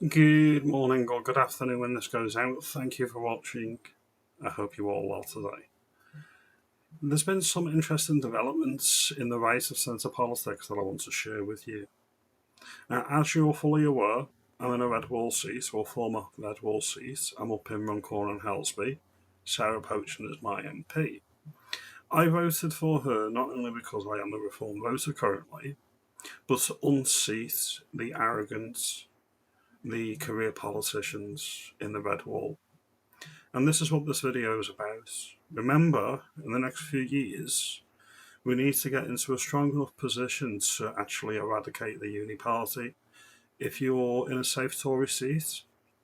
Good morning or good afternoon when this goes out. Thank you for watching. I hope you're all well today. There's been some interesting developments in the rise of centre politics that I want to share with you. Now, as you're fully aware, I'm in a red wall seat, or former red wall seat. I'm up in Runcorn and Helsby. Sarah Poachin is my MP. I voted for her not only because I am a Reform voter currently, but to unseat the arrogance, the career politicians in the red wall. And this is what this video is about. Remember, in the next few years, we need to get into a strong enough position to actually eradicate the uni party. If you're in a safe Tory seat,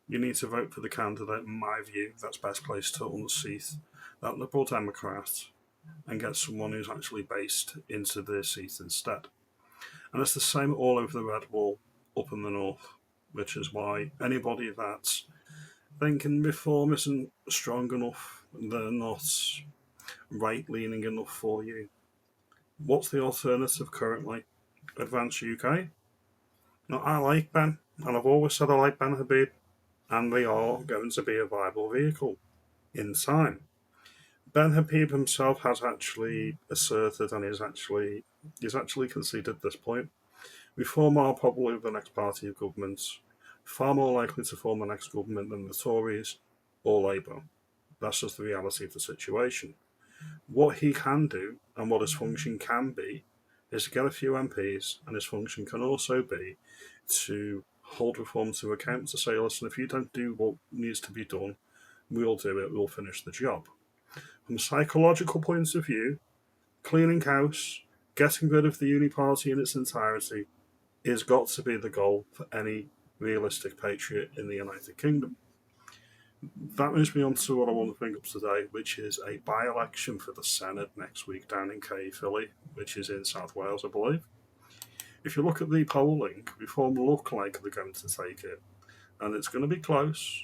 you need to vote for the candidate, in my view, that's best placed to unseat that Liberal Democrat and get someone who's actually based into their seat instead. And it's the same all over the red wall up in the north, which is why anybody that's thinking reform isn't strong enough, they're not right-leaning enough for you. What's the alternative currently? Advance UK? Now, I like Ben, and I've always said I like Ben Habib, and they are going to be a viable vehicle in time. Ben Habib himself has actually asserted, and he's actually conceded this point. Reform are probably the next party of government, far more likely to form the next government than the Tories or Labour. That's just the reality of the situation. What he can do, and what his function can be, is to get a few MPs, and his function can also be to hold reform to account, to say, listen, if you don't do what needs to be done, we'll do it, we'll finish the job. From a psychological point of view, cleaning house, getting rid of the uni party in its entirety, is got to be the goal for any realistic patriot in the United Kingdom. That moves me on to what I want to bring up today, which is a by-election for the Senate next week down in Caerphilly, which is in South Wales, I believe. If you look at the polling, Reform look like they're going to take it, and it's going to be close.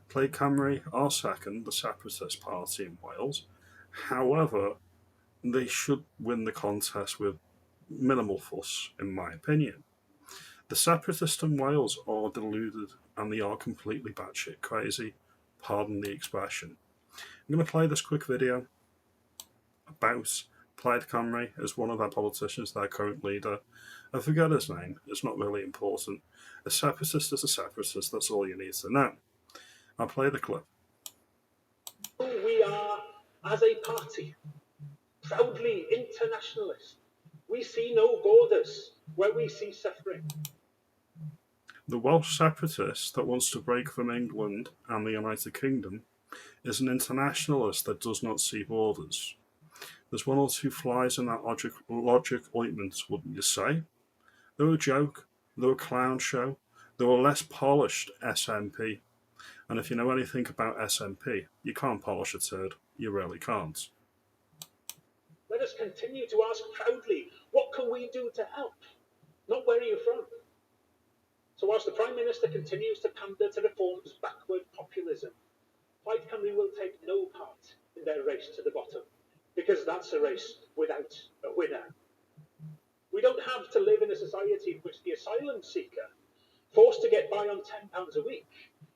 Plaid Cymru are second, the separatist party in Wales. However, they should win the contest with minimal fuss, in my opinion. The separatists in Wales are deluded, and they are completely batshit crazy. Pardon the expression. I'm going to play this quick video about Plaid Cymru as one of their politicians, their current leader. I forget his name, it's not really important. A separatist is a separatist, that's all you need to know. I'll play the clip. We are, as a party, proudly internationalist. We see no borders where we see suffering. The Welsh separatist that wants to break from England and the United Kingdom is an internationalist that does not see borders. There's one or two flies in that logic ointment, wouldn't you say? They're a joke, they're a clown show, they're a less polished SNP. And if you know anything about SNP, you can't polish a turd, you really can't. Let us continue to ask proudly, what can we do to help? Not where are you from? So whilst the Prime Minister continues to pander to Reform's backward populism, Plaid Cymru will take no part in their race to the bottom, because that's a race without a winner. We don't have to live in a society in which the asylum seeker, forced to get by on £10 a week,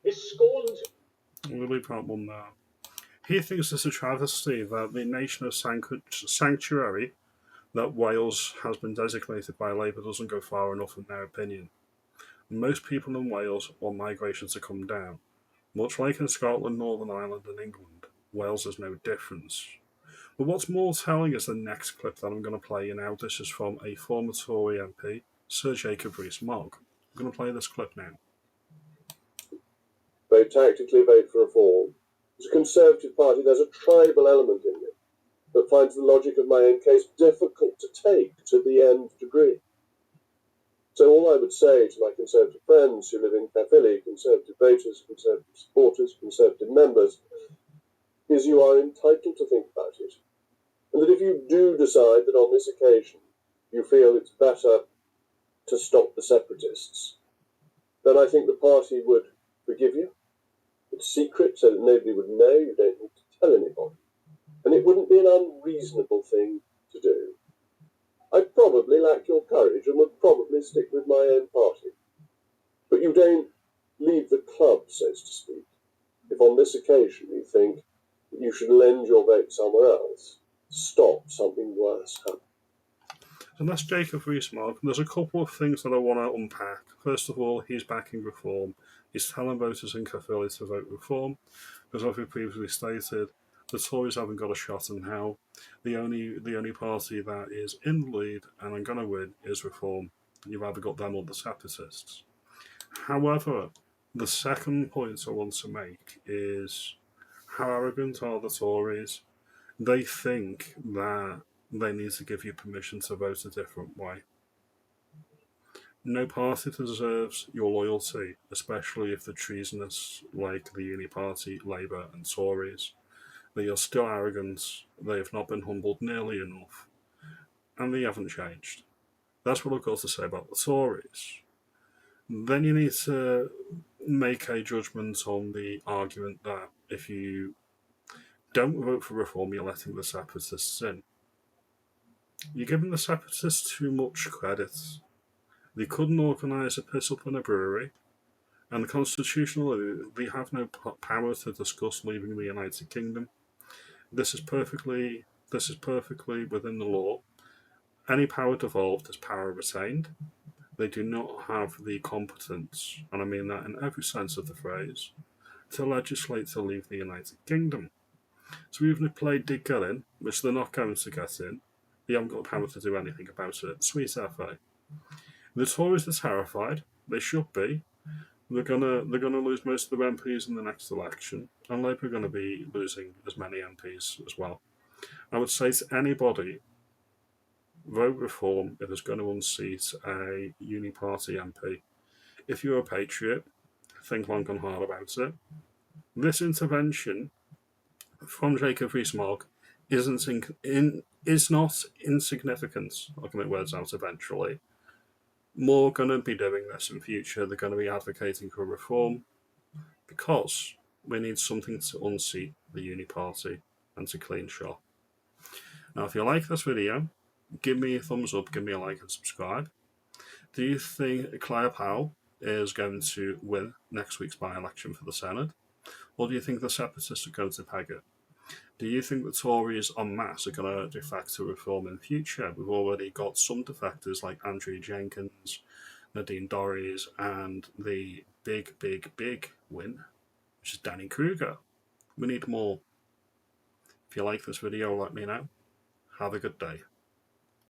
is scorned. We'll leave that one there. He thinks it's a travesty that the nation of sanctuary that Wales has been designated by Labour doesn't go far enough in their opinion. Most people in Wales want migration to come down. Much like in Scotland, Northern Ireland and England, Wales is no difference. But what's more telling is the next clip that I'm going to play you now. This is from a former Tory MP, Sir Jacob Rees-Mogg. I'm going to play this clip now. Very tactically vote for reform. As a Conservative Party, there's a tribal element in it that finds the logic of my own case difficult to take to the nth degree. So all I would say to my Conservative friends who live in Caerphilly, Conservative voters, Conservative supporters, Conservative members, is you are entitled to think about it. And that if you do decide that on this occasion you feel it's better to stop the separatists, then I think the party would forgive you. It's secret so that nobody would know, you don't need to tell anybody. And it wouldn't be an unreasonable thing to do. I'd probably lack your courage and would probably stick with my own party. But you don't leave the club, so to speak, if on this occasion you think that you should lend your vote somewhere else to stop something worse happening? And that's Jacob Rees-Mogg. There's a couple of things that I want to unpack. First of all, he's backing reform. He's telling voters in Caerphilly to vote reform, because as we previously stated, the Tories haven't got a shot in hell. The only party that is in the lead and I'm going to win is reform. You've either got them or the separatists. However, the second point I want to make is how arrogant are the Tories? They think that they need to give you permission to vote a different way. No party deserves your loyalty, especially if they're treasonous like the Uni Party, Labour and Tories. They are still arrogant, they have not been humbled nearly enough, and they haven't changed. That's what I've got to say about the Tories. Then you need to make a judgment on the argument that if you don't vote for reform, you're letting the separatists in. You're giving the separatists too much credit. They couldn't organise a piss-up in a brewery, and constitutionally, they have no power to discuss leaving the United Kingdom. This is perfectly within the law. Any power devolved is power retained. They do not have the competence, and I mean that in every sense of the phrase, to legislate to leave the United Kingdom. So even if they did get in, which they're not going to get in, they haven't got the power to do anything about it. Sweet FA. The Tories are terrified. They should be. They're gonna lose most of their MPs in the next election, and Labour are going to be losing as many MPs as well. I would say to anybody, vote reform if it's going to unseat a uni party MP. If you're a patriot, think long and hard about it. This intervention from Jacob Rees-Mogg is not insignificant. I'll get my words out eventually. More going to be doing this in future. They're going to be advocating for reform because we need something to unseat the uni party and to clean shop. Now, if you like this video, give me a thumbs up, give me a like and subscribe. Do you think Claire Powell is going to win next week's by-election for the Senate? Or do you think the separatists are going to peg it? Do you think the Tories en masse are going to defect to reform in future? We've already got some defectors like Andrew Jenkins, Nadine Dorries, and the big win, which is Danny Kruger. We need more. If you like this video, let me know. Have a good day.